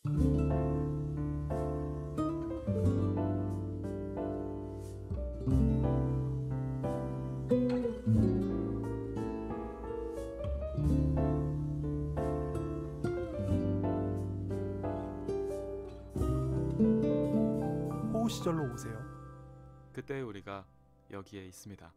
호우 시절로 오세요. 그때 우리가 여기에 있습니다.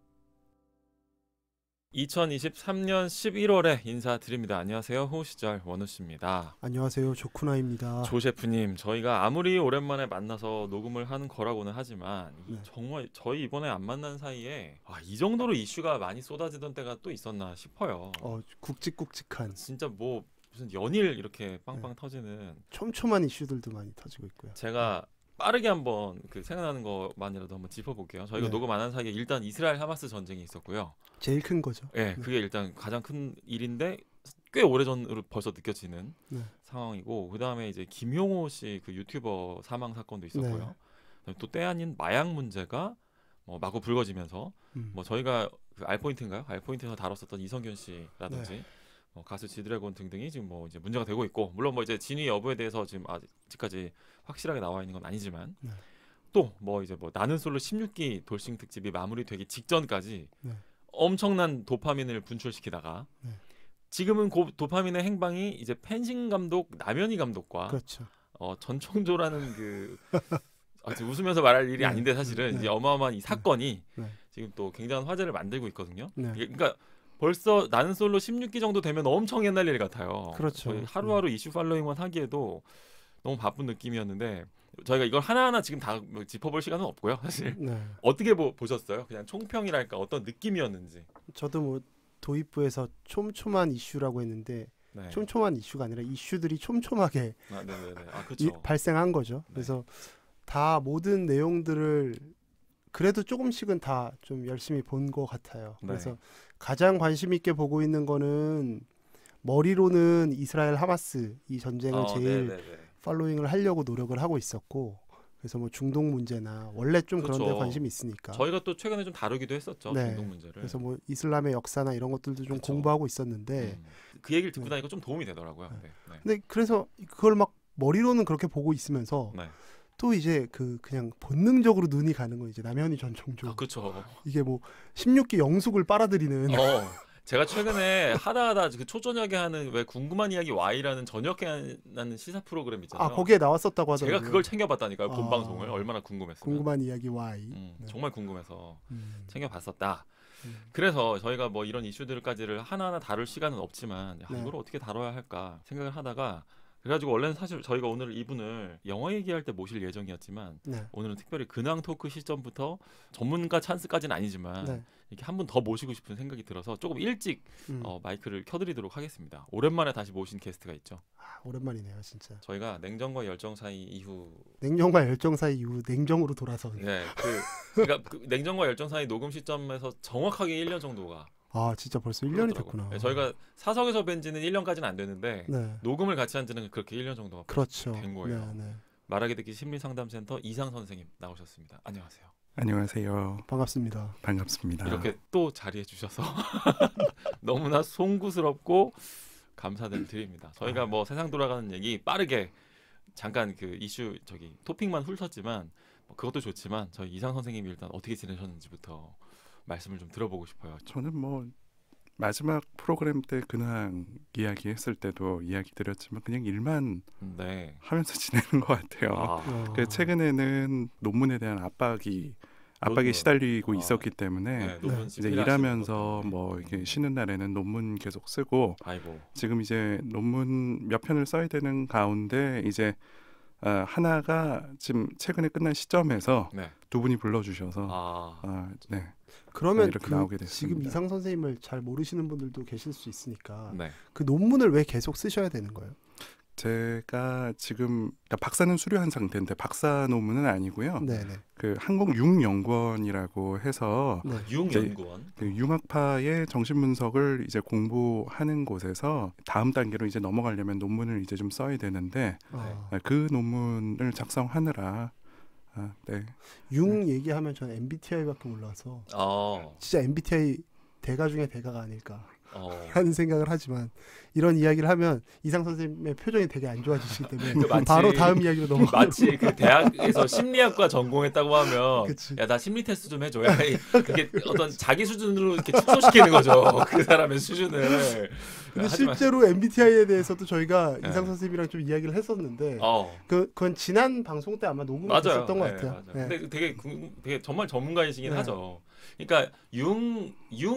2023년 11월에 인사드립니다. 안녕하세요. 호시절 원우씨입니다. 안녕하세요. 조쿠나입니다. 조 셰프님, 저희가 아무리 오랜만에 만나서 녹음을 하는 거라고는 하지만 네. 정말 저희 이번에 안 만난 사이에 이 정도로 이슈가 많이 쏟아지던 때가 또 있었나 싶어요. 굵직굵직한 진짜 뭐 무슨 연일 이렇게 빵빵 터지는 촘촘한 이슈들도 많이 터지고 있고요. 제가 빠르게 한번 생각나는 것만이라도 한번 짚어볼게요. 저희가 네. 녹음 안 한 사이에 일단 이스라엘 하마스 전쟁이 있었고요. 제일 큰 거죠. 네, 그게 일단 가장 큰 일인데 꽤 오래전으로 벌써 느껴지는 네. 상황이고, 그 다음에 이제 김용호 씨 그 유튜버 사망 사건도 있었고요. 네. 또 때 아닌 마약 문제가 마구 불거지면서 저희가 그 알포인트인가요? 알포인트에서 다뤘었던 이성균 씨라든지 가수 지드래곤 등등이 지금 이제 문제가 되고 있고, 물론 이제 진위 여부에 대해서 지금 아직까지 확실하게 나와 있는 건 아니지만 또 이제 나는 솔로 16기 돌싱 특집이 마무리되기 직전까지 엄청난 도파민을 분출시키다가 지금은 도파민의 행방이 이제 펜싱 감독 남현희 감독과 그렇죠. 전총조라는 웃으면서 말할 일이 아닌데 사실은 이제 어마어마한 이 사건이 지금 또 굉장한 화제를 만들고 있거든요. 그러니까 벌써 나는 솔로 16기 정도 되면 엄청 옛날 일 같아요. 그렇죠. 거의 하루하루 이슈 팔로잉만 하기에도 너무 바쁜 느낌이었는데, 저희가 이걸 하나하나 지금 다 짚어볼 시간은 없고요, 사실. 어떻게 보셨어요? 그냥 총평이랄까 어떤 느낌이었는지. 저도 도입부에서 촘촘한 이슈라고 했는데 촘촘한 이슈가 아니라 이슈들이 촘촘하게 그렇죠. 발생한 거죠. 그래서 다 모든 내용들을 그래도 조금씩은 다 좀 열심히 본 것 같아요. 그래서 가장 관심 있게 보고 있는 거는 머리로는 이스라엘 하마스 이 전쟁을 제일 팔로잉을 하려고 노력을 하고 있었고, 그래서 중동 문제나 원래 좀 그런 데 관심이 있으니까 저희가 또 최근에 좀 다루기도 했었죠. 중동 문제를. 그래서 이슬람의 역사나 이런 것들도 좀 공부하고 있었는데 그 얘기를 듣고 나니까 좀 도움이 되더라고요. 근데 그래서 그걸 막 머리로는 그렇게 보고 있으면서 또 이제 그냥 본능적으로 눈이 가는 거, 이제 남현희 전 총조. 그렇죠. 이게 16기 영숙을 빨아들이는. 제가 최근에 하다 그 초저녁에 하는 왜 궁금한 이야기 Y라는 저녁에 하는 시사 프로그램 있잖아요. 거기에 나왔었다고 하더라고요. 제가 그걸 챙겨봤다니까요. 본 방송을 얼마나 궁금했어요. 궁금한 이야기 Y. 정말 궁금해서 챙겨봤었다. 그래서 저희가 이런 이슈들까지를 하나하나 다룰 시간은 없지만 이걸 어떻게 다뤄야 할까 생각을 하다가, 그래가지고 원래는 사실 저희가 오늘 이분을 영화 얘기할 때 모실 예정이었지만 오늘은 특별히 근황 토크 시점부터 전문가 찬스까지는 아니지만 이렇게 한 분 더 모시고 싶은 생각이 들어서 조금 일찍 마이크를 켜드리도록 하겠습니다. 오랜만에 다시 모신 게스트가 있죠. 오랜만이네요, 진짜. 저희가 냉정과 열정 사이 이후 냉정으로 돌아서. 그러니까 냉정과 열정 사이 녹음 시점에서 정확하게 1년 정도가. 진짜 벌써 1년이 됐구나. 저희가 사석에서 뵌 지는 1년까지는 안 됐는데 녹음을 같이 한 지는 그렇게 1년 정도가 된 거예요. 말하기 듣기 심리상담센터 이상 선생님 나오셨습니다. 안녕하세요. 안녕하세요. 반갑습니다. 반갑습니다. 이렇게 또 자리해 주셔서 너무나 송구스럽고 감사를 드립니다. 저희가 세상 돌아가는 얘기 빠르게 잠깐 그 이슈 토픽만 훑었지만 그것도 좋지만 저희 이상 선생님이 일단 어떻게 지내셨는지부터 말씀을 좀 들어보고 싶어요. 저는 마지막 프로그램 때 근황 이야기 했을 때도 이야기 드렸지만 그냥 일만 하면서 지내는 것 같아요. 최근에는 논문에 대한 압박이 시달리고 있었기 때문에 이제 일하면서 이렇게 쉬는 날에는 논문 계속 쓰고, 지금 이제 논문 몇 편을 써야 되는 가운데 이제 하나가 지금 최근에 끝난 시점에서 두 분이 불러주셔서 그러면 이렇게 나오게 됐습니다. 지금 이상 선생님을 잘 모르시는 분들도 계실 수 있으니까 그 논문을 왜 계속 쓰셔야 되는 거예요? 제가 지금 박사는 수료한 상태인데 박사 논문은 아니고요. 그 한국융연구원이라고 해서 융연구원, 융학파의 정신분석을 이제 공부하는 곳에서 다음 단계로 이제 넘어가려면 논문을 이제 좀 써야 되는데 그 논문을 작성하느라 융 얘기하면 저는 MBTI밖에 몰라서 진짜 MBTI 대가 중에 대가가 아닐까. 라는 생각을 하지만 이런 이야기를 하면 이상 선생님의 표정이 되게 안 좋아지시기 때문에 바로 다음 이야기로 넘어가요. 마치 그 대학에서 심리학과 전공했다고 하면 야 나 심리 테스트 좀 해줘. 야, 그게 어떤 자기 수준으로 이렇게 축소시키는 거죠. 그 사람의 수준을. 근데 실제로 MBTI에 대해서도 저희가 이상 선생님이랑 좀 이야기를 했었는데 그건 지난 방송 때 아마 녹음했었던 것 같아요. 맞아요. 근데 되게 정말 전문가이시긴 하죠. 그러니까 융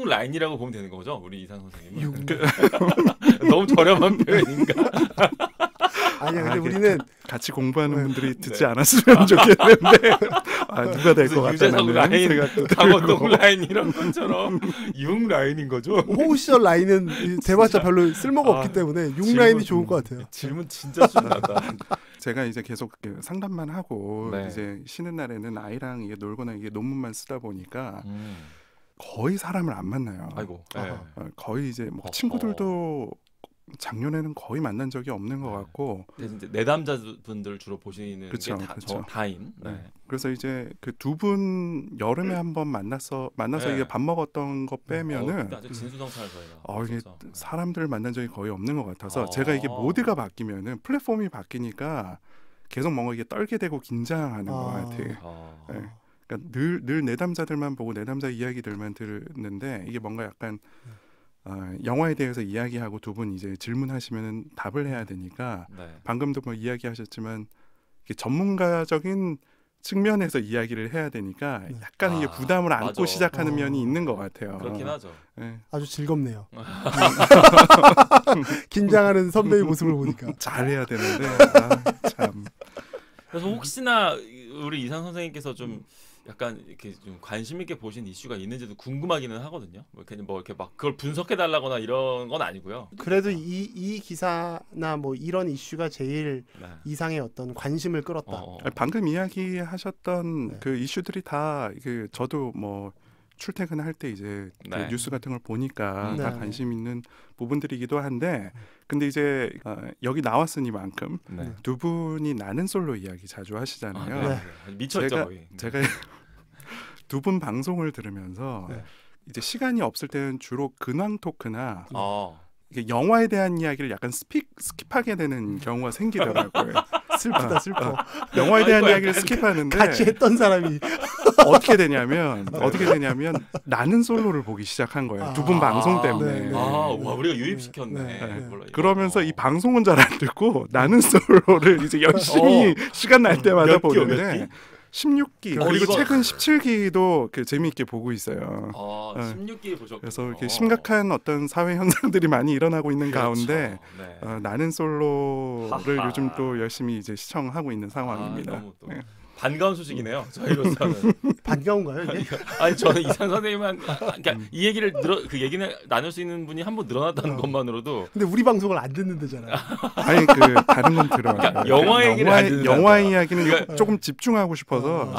라인이라고 보면 되는 거죠, 우리 이상 선생님. 너무 저렴한 표현인가? 아니야, 근데 우리는 같이 공부하는 분들이 듣지 않았으면 좋겠는데 누가 될 것 같다는 라인, 강원동 라인 이런 것처럼 융 라인인 거죠. 호우시절 라인은 대봤자 별로 쓸모가 없기 때문에 융 라인이 좋을 것 같아요. 질문 진짜 순하다. 제가 이제 계속 상담만 하고 이제 쉬는 날에는 아이랑 이게 놀거나 이게 논문만 쓰다 보니까 거의 사람을 안 만나요. 아이고. 거의 이제 뭐 친구들도 작년에는 거의 만난 적이 없는 것 같고. 이제 내담자분들 주로 보시는 그쵸, 게 다인. 그래서 이제 그 두 분 여름에 한번 만나서 이게 밥 먹었던 거 빼면은 아주 진수성찬을 저희가. 이게 사람들 만난 적이 거의 없는 것 같아서 제가 이게 모드가 바뀌면은 플랫폼이 바뀌니까 계속 뭔가 이게 떨게 되고 긴장하는 것 같아요. 그러니까 늘 내담자들만 보고 내담자 이야기들만 듣는데 이게 뭔가 약간 영화에 대해서 이야기하고 두 분 이제 질문하시면 답을 해야 되니까 방금도 뭐 이야기하셨지만 전문가적인 측면에서 이야기를 해야 되니까 약간 이게 부담을 안고 시작하는 면이 있는 것 같아요. 그렇긴 하죠. 아주 즐겁네요. 긴장하는 선배의 모습을 보니까 잘해야 되는데 참. 그래서 혹시나 우리 이상 선생님께서 좀 약간 이렇게 좀 관심 있게 보신 이슈가 있는지도 궁금하기는 하거든요. 뭐 이렇게 막 그걸 분석해 달라거나 이런 건 아니고요. 그래도 이 기사나 뭐 이런 이슈가 제일 이상의 어떤 관심을 끌었다. 방금 이야기하셨던 그 이슈들이 다 저도 뭐 출퇴근할 때 이제 그 뉴스 같은 걸 보니까 다 관심 있는 부분들이기도 한데 근데 이제 여기 나왔으니만큼 두 분이 나는 솔로 이야기 자주 하시잖아요. 미쳤죠. 제가 두 분 방송을 들으면서 이제 시간이 없을 때는 주로 근황 토크나 이게 영화에 대한 이야기를 약간 스킵하게 되는 경우가 생기더라고요. 슬프다 슬퍼. 영화에 대한 이야기를 스킵하는데 같이 했던 사람이 어떻게 되냐면 나는 솔로를 보기 시작한 거예요. 두 분 방송 때문에. 와, 우리가 유입시켰네. 그러면서 이 방송은 잘 안 듣고 나는 솔로를 이제 열심히 시간 날 때마다 보는데 16기 그리고 최근 17기도 재미있게 보고 있어요. 16기 보셨군요. 그래서 이렇게 심각한 어떤 사회 현상들이 많이 일어나고 있는 가운데 나는 솔로를 요즘 또 열심히 이제 시청하고 있는 상황입니다. 반가운 소식이네요. 저희로서는. 반가운가요? 이게? 아니 저는 이상 선생님한 그러니까 이 얘기를 그 얘기는 나눌 수 있는 분이 한 분 늘어났다는 것만으로도. 근데 우리 방송을 안 듣는 데잖아요. 아니 다른 건 들어요. 그러니까 영화 얘기를 안 듣는 영화 이야기는 조금 집중하고 싶어서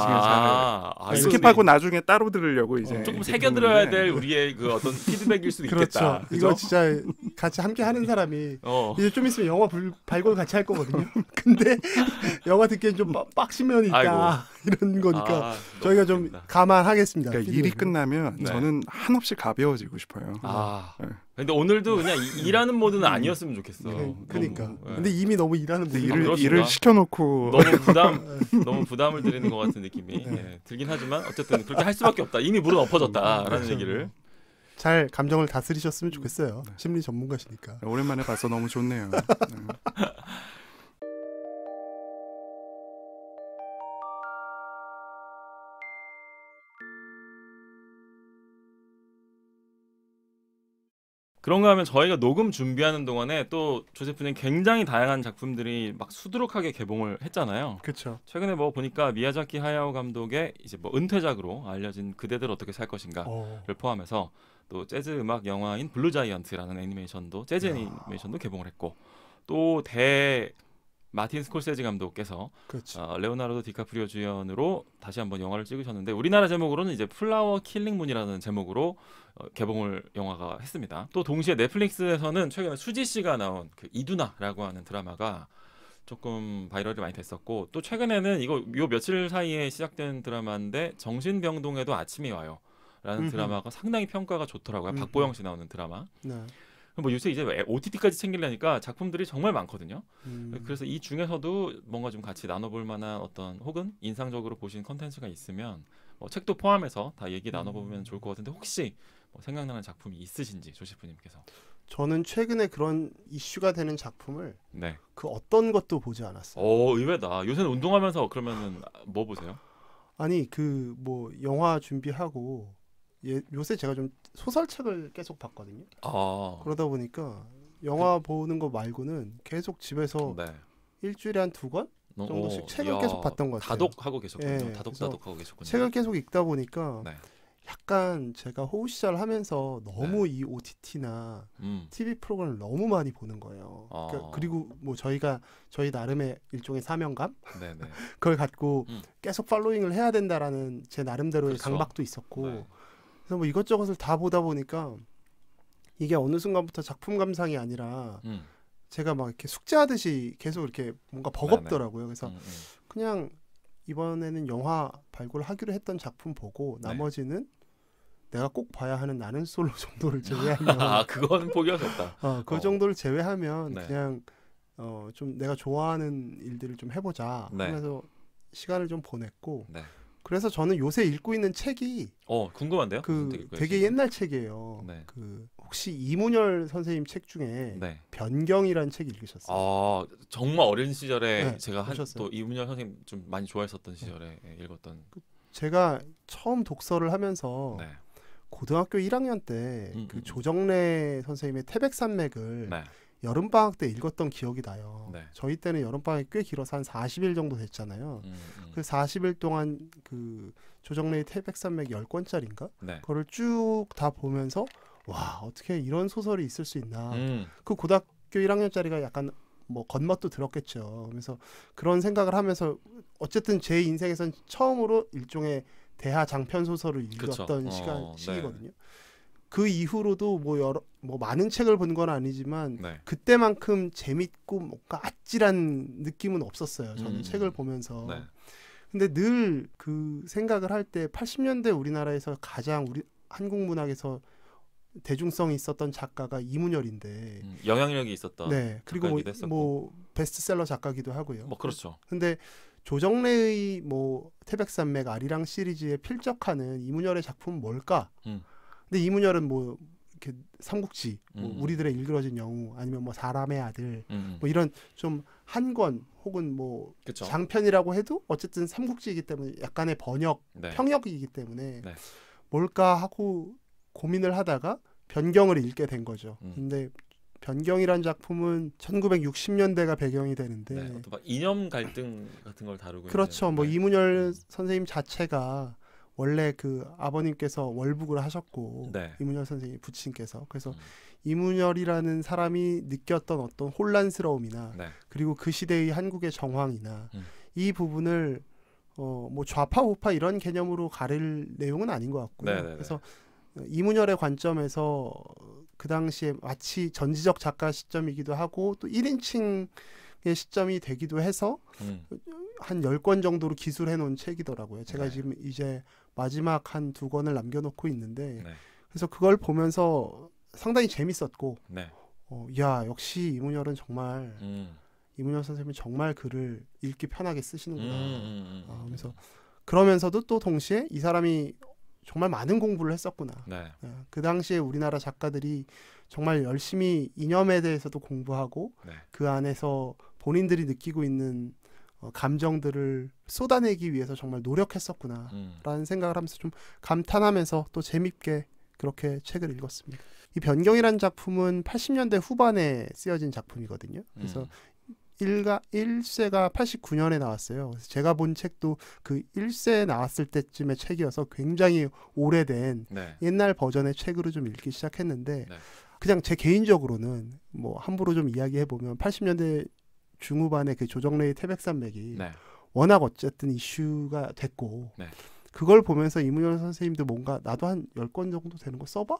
지금 스킵하고 나중에 따로 들으려고 이제 조금 새겨 들어야 될 우리의 그 어떤 피드백일 수도 있겠다. 그렇죠. 이거 진짜 같이 함께 하는 사람이 이제 좀 있으면 영화 발굴 같이 할 거거든요. 근데 영화 듣기엔 좀 빡시면 있다. 이런 거니까 저희가 좀 감안하겠습니다. 그러니까 일이 끝나면 저는 한없이 가벼워지고 싶어요. 근데 오늘도 그냥 일하는 모드는 아니었으면 좋겠어. 그러니까. 근데 이미 너무 일하는 모드. 일을 시켜놓고 너무 부담을 드리는 것 같은 느낌이 들긴 하지만 어쨌든 그렇게 할 수밖에 없다. 이미 물은 엎어졌다라는 얘기를. 잘 감정을 다스리셨으면 좋겠어요. 심리 전문가시니까. 오랜만에 봐서 너무 좋네요. 그런가 하면 저희가 녹음 준비하는 동안에 또 조세프님 굉장히 다양한 작품들이 막 수두룩하게 개봉을 했잖아요. 그렇죠. 최근에 뭐 보니까 미야자키 하야오 감독의 이제 뭐 은퇴작으로 알려진 그대들 어떻게 살 것인가를 포함해서 또 재즈 음악 영화인 블루 자이언트라는 애니메이션도 재즈 애니메이션도 개봉을 했고 또 마틴 스콜세지 감독께서 레오나르도 디카프리오 주연으로 다시 한번 영화를 찍으셨는데 우리나라 제목으로는 이제 플라워 킬링 문이라는 제목으로 개봉을 영화가 했습니다. 또 동시에 넷플릭스에서는 최근에 수지 씨가 나온 그 이두나라고 하는 드라마가 조금 바이럴이 많이 됐었고 또 최근에는 요 며칠 사이에 시작된 드라마인데 정신병동에도 아침이 와요 라는 드라마가 상당히 평가가 좋더라고요. 박보영 씨 나오는 드라마. 네. 뭐 요새 이제 OTT까지 챙기려니까 작품들이 정말 많거든요. 그래서 이 중에서도 뭔가 좀 같이 나눠볼 만한 어떤 혹은 인상적으로 보신 컨텐츠가 있으면 뭐 책도 포함해서 다 얘기 나눠보면 좋을 것 같은데 혹시 뭐 생각나는 작품이 있으신지 조셰프님께서. 저는 최근에 그런 이슈가 되는 작품을 네. 그 어떤 것도 보지 않았어요. 의외다. 요새는 운동하면서 그러면은 뭐 보세요? 아니 그 뭐 영화 준비하고 요새 제가 좀 소설책을 계속 봤거든요. 그러다 보니까 영화 보는 거 말고는 계속 집에서 네. 일주일에 한 2권 정도씩 책을 계속 봤던 것 같아요. 다독하고 계셨군요. 네, 다독하고 계셨군요. 책을 계속 읽다 보니까 네. 약간 제가 호우 시절 하면서 너무 이 OTT나 TV 프로그램을 너무 많이 보는 거예요. 그리고 뭐 저희 나름의 일종의 사명감 그걸 갖고 계속 팔로잉을 해야 된다라는 제 나름대로의 그렇죠. 강박도 있었고 그래서 뭐 이것저것을 다 보다 보니까 이게 어느 순간부터 작품 감상이 아니라 제가 막 이렇게 숙제하듯이 계속 이렇게 뭔가 버겁더라고요. 그래서 그냥 이번에는 영화 발굴하기로 했던 작품 보고 나머지는 내가 꼭 봐야 하는 나는 솔로 정도를 제외하면 그거는 포기하셨다. 그 정도를 제외하면 그냥 좀 내가 좋아하는 일들을 좀 해보자 하면서 시간을 좀 보냈고 그래서 저는 요새 읽고 있는 책이 궁금한데요? 되게 옛날 책이에요. 그 혹시 이문열 선생님 책 중에 변경이라는 책 읽으셨어요? 정말 어린 시절에 제가 또 이문열 선생님 좀 많이 좋아했었던 시절에 읽었던. 제가 처음 독서를 하면서 고등학교 1학년 때 그 조정래 선생님의 태백산맥을 여름방학 때 읽었던 기억이 나요. 저희 때는 여름방학이 꽤 길어서 한 40일 정도 됐잖아요. 그 40일 동안 그 조정래의 태백산맥 10권짜리인가? 그거를 쭉 다 보면서 와 어떻게 이런 소설이 있을 수 있나. 그 고등학교 1학년짜리가 약간 뭐 겉멋도 들었겠죠. 그래서 그런 생각을 하면서 어쨌든 제 인생에선 처음으로 일종의 대하 장편 소설을 읽었던 시기거든요. 그 이후로도 뭐 많은 책을 본 건 아니지만 그때만큼 재밌고 뭔가 아찔한 느낌은 없었어요. 저는 책을 보면서. 근데 늘 그 생각을 할 때 80년대 우리나라에서 가장 한국 문학에서 대중성이 있었던 작가가 이문열인데 영향력이 있었던 그리고 뭐 베스트셀러 작가기도 하고요. 뭐 그렇죠. 근데 조정래의 뭐 태백산맥 아리랑 시리즈에 필적하는 이문열의 작품은 뭘까? 근데 이문열은 뭐 이렇게 삼국지, 뭐 우리들의 일그러진 영웅, 아니면 뭐 사람의 아들, 뭐 이런 좀 한 권 혹은 뭐 그쵸. 장편이라고 해도 어쨌든 삼국지이기 때문에 약간의 평역이기 때문에 뭘까 하고 고민을 하다가 변경을 읽게 된 거죠. 근데 변경이란 작품은 1960년대가 배경이 되는데 또 막 이념 갈등 같은 걸 다루고 그렇죠. 뭐 이문열 선생님 자체가 원래 그 아버님께서 월북을 하셨고 이문열 선생님 부친께서 그래서 이문열이라는 사람이 느꼈던 어떤 혼란스러움이나 그리고 그 시대의 한국의 정황이나 이 부분을 뭐 좌파 우파 이런 개념으로 가릴 내용은 아닌 것 같고요. 그래서 이문열의 관점에서 그 당시에 마치 전지적 작가 시점이기도 하고 또 1인칭의 시점이 되기도 해서 한 10권 정도로 기술해 놓은 책이더라고요. 제가 지금 이제 마지막 한 2권을 남겨놓고 있는데 그래서 그걸 보면서 상당히 재밌었고 야 역시 이문열은 정말 이문열 선생님이 정말 글을 읽기 편하게 쓰시는구나. 그래서 그러면서도 또 동시에 이 사람이 정말 많은 공부를 했었구나. 그 당시에 우리나라 작가들이 정말 열심히 이념에 대해서도 공부하고 그 안에서 본인들이 느끼고 있는 감정들을 쏟아내기 위해서 정말 노력했었구나 라는 생각을 하면서 좀 감탄하면서 또 재밌게 그렇게 책을 읽었습니다. 이 변경이라는 작품은 80년대 후반에 쓰여진 작품이거든요. 그래서 1쇄가 89년에 나왔어요. 그래서 제가 본 책도 그 1쇄 나왔을 때쯤의 책이어서 굉장히 오래된 옛날 버전의 책으로 좀 읽기 시작했는데 그냥 제 개인적으로는 뭐 함부로 좀 이야기해보면 80년대 중후반에 그 조정래의 태백산맥이 워낙 어쨌든 이슈가 됐고 그걸 보면서 이문열 선생님도 뭔가 나도 한 10권 정도 되는 거 써봐?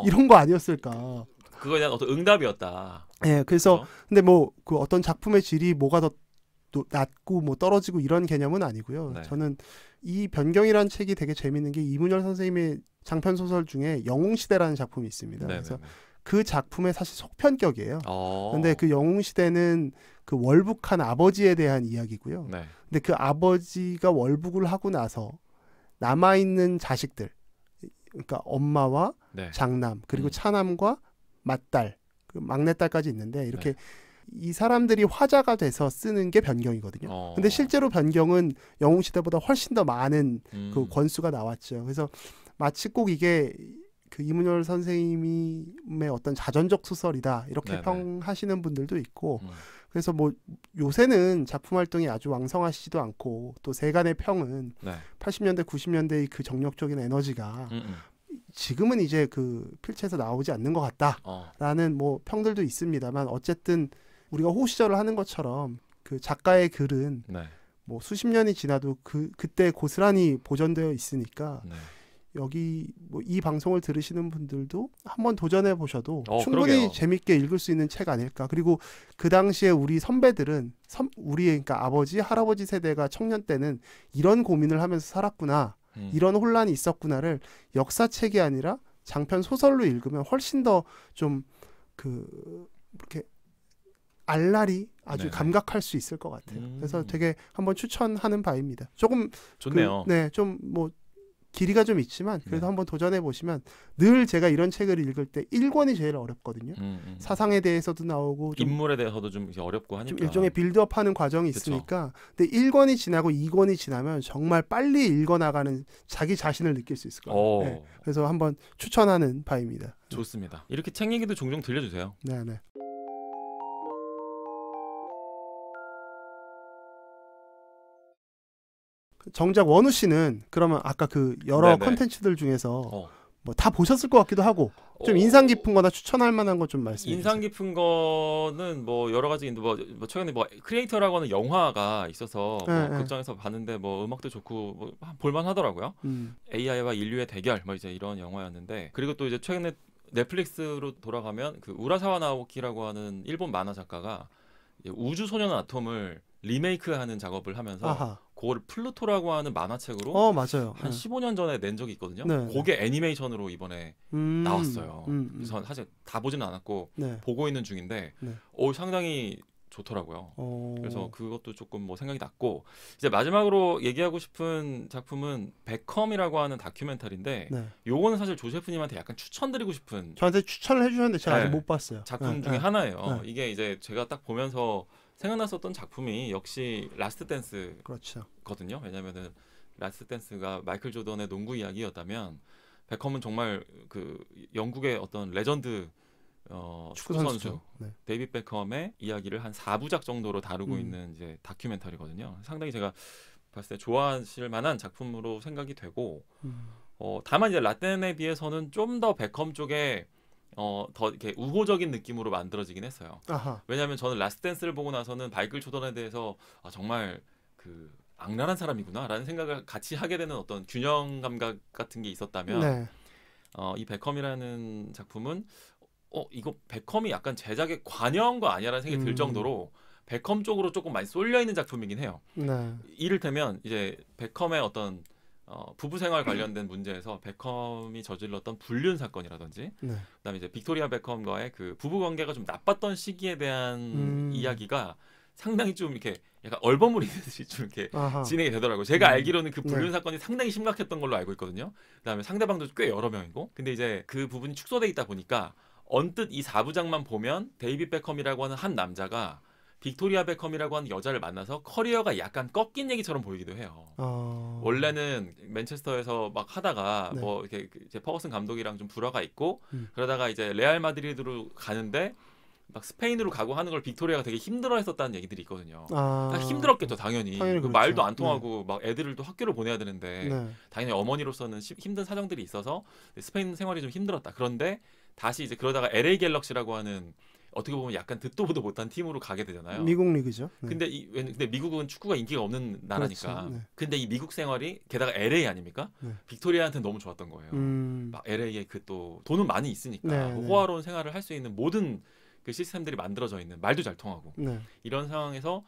이런 거 아니었을까. 그거에 대한 어떤 응답이었다. 그래서 근데 뭐 그 어떤 작품의 질이 뭐가 더 낮고 뭐 떨어지고 이런 개념은 아니고요. 네. 저는 이 변경이라는 책이 되게 재밌는 게 이문열 선생님의 장편 소설 중에 영웅시대라는 작품이 있습니다. 네네네. 그래서 그 작품의 사실 속편격이에요. 근데 그 영웅시대는 그 월북한 아버지에 대한 이야기고요. 네. 근데 그 아버지가 월북을 하고 나서 남아있는 자식들, 그러니까 엄마와 네. 장남, 그리고 차남과 맏딸, 그 막내딸까지 있는데 이렇게 네. 이 사람들이 화자가 돼서 쓰는 게 변경이거든요. 근데 실제로 변경은 영웅시대보다 훨씬 더 많은 그 권수가 나왔죠. 그래서 마치 꼭 이게 그 이문열 선생님의 어떤 자전적 소설이다 이렇게 네네. 평하시는 분들도 있고 그래서 뭐 요새는 작품 활동이 아주 왕성하시지도 않고 또 세간의 평은 네. 80년대 90년대의 그 정력적인 에너지가 지금은 이제 그 필체에서 나오지 않는 것 같다라는 뭐 평들도 있습니다만 어쨌든 우리가 호시절을 하는 것처럼 그 작가의 글은 네. 뭐 수십 년이 지나도 그때 고스란히 보존되어 있으니까 네. 여기 뭐 이 방송을 들으시는 분들도 한번 도전해 보셔도 충분히 그러게요. 재밌게 읽을 수 있는 책 아닐까. 그리고 그 당시에 우리 선배들은 우리 그러니까 아버지 할아버지 세대가 청년 때는 이런 고민을 하면서 살았구나. 이런 혼란이 있었구나를 역사책이 아니라 장편 소설로 읽으면 훨씬 더 좀 그 이렇게 알랄이 아주 네네. 감각할 수 있을 것 같아요. 그래서 되게 한번 추천하는 바입니다. 조금 좋네요. 좀 뭐 길이가 좀 있지만 그래도 네. 한번 도전해 보시면 늘 제가 이런 책을 읽을 때 1권이 제일 어렵거든요. 사상에 대해서도 나오고 좀 인물에 대해서도 좀 어렵고 하니까 좀 일종의 빌드업하는 과정이 있으니까 근데 1권이 지나고 2권이 지나면 정말 빨리 읽어나가는 자기 자신을 느낄 수 있을 거예요. 네. 그래서 한번 추천하는 바입니다. 좋습니다. 이렇게 책 얘기도 종종 들려주세요. 네. 정작 원우 씨는 그러면 아까 그 여러 네네. 컨텐츠들 중에서 뭐 다 보셨을 것 같기도 하고 좀 인상 깊은 거나 추천할 만한 거 좀 말씀해 주세요. 인상 깊은 거는 뭐 여러 가지 있는데 뭐 최근에 뭐 크리에이터라고 하는 영화가 있어서 뭐 극장에서 봤는데 뭐 음악도 좋고 뭐 볼만 하더라고요. AI와 인류의 대결 뭐 이제 이런 영화였는데 그리고 또 이제 최근에 넷플릭스로 돌아가면 그 우라사와 나오키라고 하는 일본 만화 작가가 우주소년 아톰을 리메이크하는 작업을 하면서 그걸 플루토라고 하는 만화책으로 맞아요. 한 15년 전에 낸 적이 있거든요. 네. 그게 애니메이션으로 이번에 나왔어요. 그래서 사실 다 보지는 않았고 보고 있는 중인데 상당히 좋더라고요. 그래서 그것도 조금 뭐 생각이 났고 이제 마지막으로 얘기하고 싶은 작품은 베컴이라고 하는 다큐멘터리인데 요거는 사실 조세프님한테 약간 추천드리고 싶은 저한테 추천을 해주셨는데 제가 아직 못 봤어요. 작품 중에 하나예요. 이게 이제 제가 딱 보면서 생각났었던 작품이 역시 라스트 댄스거든요. 왜냐면은 라스트 댄스가 마이클 조던의 농구 이야기였다면 베컴은 정말 그 영국의 어떤 레전드 축구 선수 데이빗 베컴의 이야기를 한 4부작 정도로 다루고 있는 이제 다큐멘터리거든요. 상당히 제가 봤을 때 좋아하실 만한 작품으로 생각이 되고 다만 이제 라틴에 비해서는 좀 더 베컴 쪽에 더 이렇게 우호적인 느낌으로 만들어지긴 했어요. 왜냐하면 저는 라스트 댄스를 보고 나서는 마이클 조던에 대해서 정말 그 악랄한 사람이구나라는 생각을 같이 하게 되는 어떤 균형 감각 같은 게 있었다면 이 베컴이라는 작품은 이거 베컴이 약간 제작에 관여한 거 아니야라는 생각이 들 정도로 베컴 쪽으로 조금 많이 쏠려 있는 작품이긴 해요. 이를테면 이제 베컴의 어떤 부부 생활 관련된 문제에서 베컴이 저질렀던 불륜 사건이라든지 그다음에 이제 빅토리아 베컴과의 그 부부 관계가 좀 나빴던 시기에 대한 이야기가 상당히 좀 이렇게 약간 얼버무리듯이 좀 이렇게 진행이 되더라고요. 제가 알기로는 그 불륜 사건이 상당히 심각했던 걸로 알고 있거든요. 그다음에 상대방도 꽤 여러 명이고 근데 이제 그 부분이 축소돼 있다 보니까 언뜻 이 4부작만 보면 데이빗 베컴이라고 하는 한 남자가 빅토리아 베컴이라고 하는 여자를 만나서 커리어가 약간 꺾인 얘기처럼 보이기도 해요. 원래는 맨체스터에서 막 하다가 뭐 이렇게 이제 퍼거슨 감독이랑 좀 불화가 있고 그러다가 이제 레알 마드리드로 가는데 막 스페인으로 가고 하는 걸 빅토리아가 되게 힘들어했었다는 얘기들이 있거든요. 힘들었겠죠 당연히. 그렇죠. 말도 안 통하고 막 애들을 또 학교를 보내야 되는데 당연히 어머니로서는 힘든 사정들이 있어서 스페인 생활이 좀 힘들었다. 그런데 다시 이제 그러다가 LA 갤럭시라고 하는 어떻게 보면 약간 듣도 보도 못한 팀으로 가게 되잖아요. 미국 리그죠. 근데 미국은 축구가 인기가 없는 나라니까. 그렇죠. 근데 이 미국 생활이 게다가 LA 아닙니까? 빅토리아한테는 너무 좋았던 거예요. 막 LA에 그 또 돈은 많이 있으니까 호화로운 생활을 할 수 있는 모든 그 시스템들이 만들어져 있는 말도 잘 통하고 이런 상황에서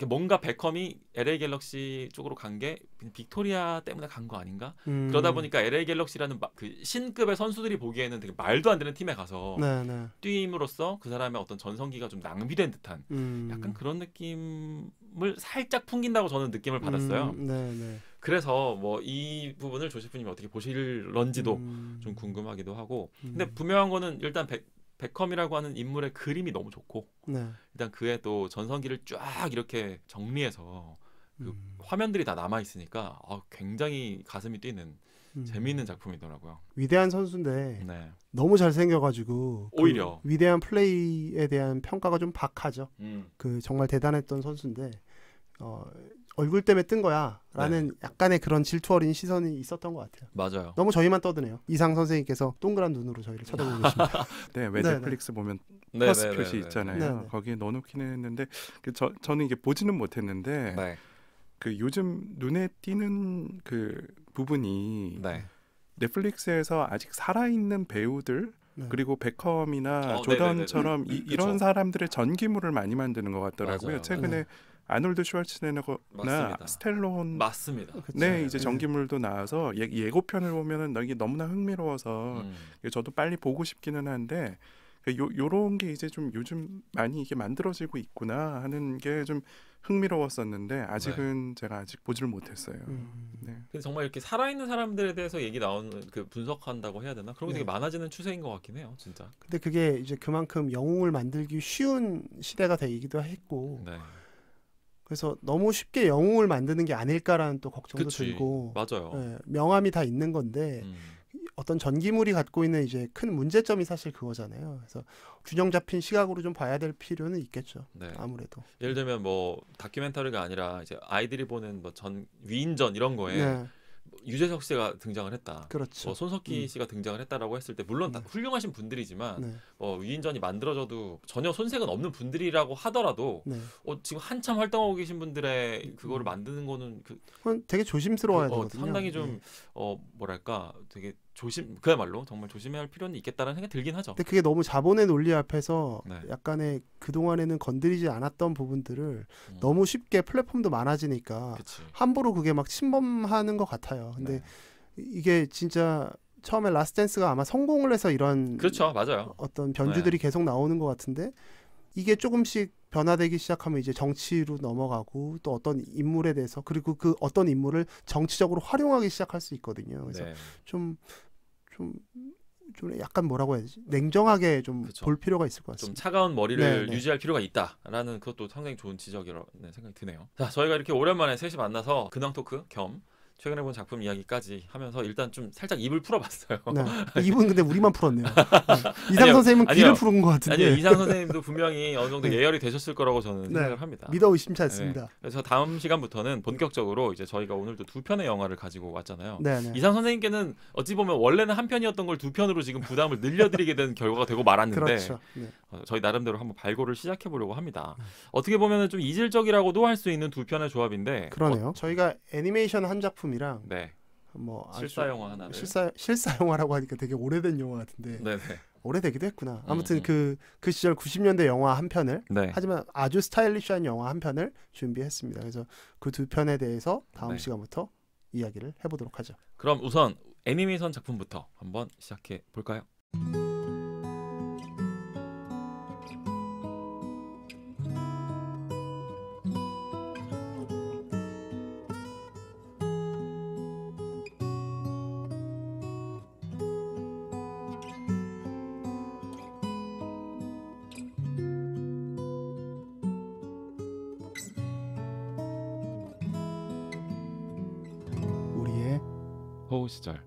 뭔가 베컴이 LA 갤럭시 쪽으로 간 게 빅토리아 때문에 간 거 아닌가? 그러다 보니까 LA 갤럭시라는 그 신급의 선수들이 보기에는 되게 말도 안 되는 팀에 가서 네네. 뛰임으로써 그 사람의 어떤 전성기가 좀 낭비된 듯한 약간 그런 느낌을 살짝 풍긴다고 저는 느낌을 받았어요. 네네. 그래서 뭐 이 부분을 조세프님이 어떻게 보실런지도 좀 궁금하기도 하고, 근데 분명한 거는 일단 베컴이라고 하는 인물의 그림이 너무 좋고, 네. 일단 그의 또 전성기를 쫙 이렇게 정리해서 그 화면들이 다 남아 있으니까 굉장히 가슴이 뛰는 재미있는 작품이더라고요. 위대한 선수인데 네. 너무 잘생겨가지고 오히려 그 위대한 플레이에 대한 평가가 좀 박하죠. 그 정말 대단했던 선수인데 얼굴 때문에 뜬 거야 라는 약간의 그런 질투 어린 시선이 있었던 것 같아요. 맞아요. 너무 저희만 떠드네요. 이상 선생님께서 동그란 눈으로 저희를 쳐다보고 계십니다. 네, 왜 넷플릭스 보면 플러스 표시 있잖아요. 네네. 거기에 넣어놓기는 했는데 저는 이게 보지는 못했는데 그 요즘 눈에 띄는 그 부분이 넷플릭스에서 아직 살아있는 배우들 그리고 베컴이나 조던처럼 이런 사람들의 전기물을 많이 만드는 것 같더라고요. 맞아요. 최근에 아놀드 슈왈츠네거나 스텔론 맞습니다. 네, 이제 전기물도 나와서 예고편을 보면은 이게 너무나 흥미로워서 저도 빨리 보고 싶기는 한데 요런 게 이제 좀 요즘 많이 이게 만들어지고 있구나 하는 게 좀 흥미로웠었는데 아직은 제가 아직 보지를 못했어요. 네. 근데 정말 이렇게 살아있는 사람들에 대해서 얘기 나오는 그 분석한다고 해야 되나? 그런 게 되게 많아지는 추세인 것 같긴 해요, 진짜. 근데 그게 이제 그만큼 영웅을 만들기 쉬운 시대가 되기도 했고. 그래서 너무 쉽게 영웅을 만드는 게 아닐까라는 또 걱정도 들고. 맞아요. 네, 명암이 다 있는 건데 어떤 전기물이 갖고 있는 이제 큰 문제점이 사실 그거잖아요. 그래서 균형 잡힌 시각으로 좀 봐야 될 필요는 있겠죠. 아무래도. 예를 들면 뭐 다큐멘터리가 아니라 이제 아이들이 보는 뭐 위인전 이런 거에 유재석 씨가 등장을 했다. 그렇죠. 손석희 씨가 등장을 했다라고 했을 때 물론 다 훌륭하신 분들이지만 위인전이 만들어져도 전혀 손색은 없는 분들이라고 하더라도 지금 한참 활동하고 계신 분들의 그거를 만드는 거는 그건 되게 조심스러워야 되거든요. 상당히 좀 뭐랄까 되게 그야말로 정말 조심해야 할 필요는 있겠다라는 생각이 들긴 하죠. 근데 그게 너무 자본의 논리 앞에서 약간의 그동안에는 건드리지 않았던 부분들을 너무 쉽게 플랫폼도 많아지니까 함부로 그게 막 침범하는 것 같아요. 근데 이게 진짜 처음에 라스트 댄스가 아마 성공을 해서 이런 맞아요. 어떤 변주들이 계속 나오는 것 같은데 이게 조금씩 변화되기 시작하면 이제 정치로 넘어가고 또 어떤 인물에 대해서 그리고 그 어떤 인물을 정치적으로 활용하기 시작할 수 있거든요. 그래서 좀 약간 뭐라고 해야지 냉정하게 좀 볼 필요가 있을 것 같습니다. 좀 차가운 머리를 유지할 필요가 있다라는 그것도 상당히 좋은 지적이라는 생각이 드네요. 자, 저희가 이렇게 오랜만에 셋이 만나서 근황 토크 겸 최근에 본 작품 이야기까지 하면서 일단 좀 살짝 입을 풀어봤어요. 입은 근데 우리만 풀었네요. 이상 선생님은 귀를 푸른 것 같은데. 아니요, 이상 선생님도 분명히 어느 정도 예열이 되셨을 거라고 저는 생각을 합니다. 믿어 의심치 않습니다. 그래서 다음 시간부터는 본격적으로 이제 저희가 오늘도 2편의 영화를 가지고 왔잖아요. 이상 선생님께는 어찌 보면 원래는 한 편이었던 걸 2편으로 지금 부담을 늘려드리게 된 결과가 되고 말았는데 저희 나름대로 한번 발굴을 시작해 보려고 합니다. 어떻게 보면 좀 이질적이라고도 할 수 있는 2편의 조합인데 그러네요. 저희가 애니메이션 한 작품이랑 뭐 실사 영화 하나를 실사 영화라고 하니까 되게 오래된 영화 같은데 오래되기도 했구나. 아무튼 그 시절 90년대 영화 한 편을 하지만 아주 스타일리시한 영화 한 편을 준비했습니다. 그래서 그 2편에 대해서 다음 시간부터 이야기를 해보도록 하죠. 그럼 우선 애니메이션 작품부터 한번 시작해 볼까요? 호우 시절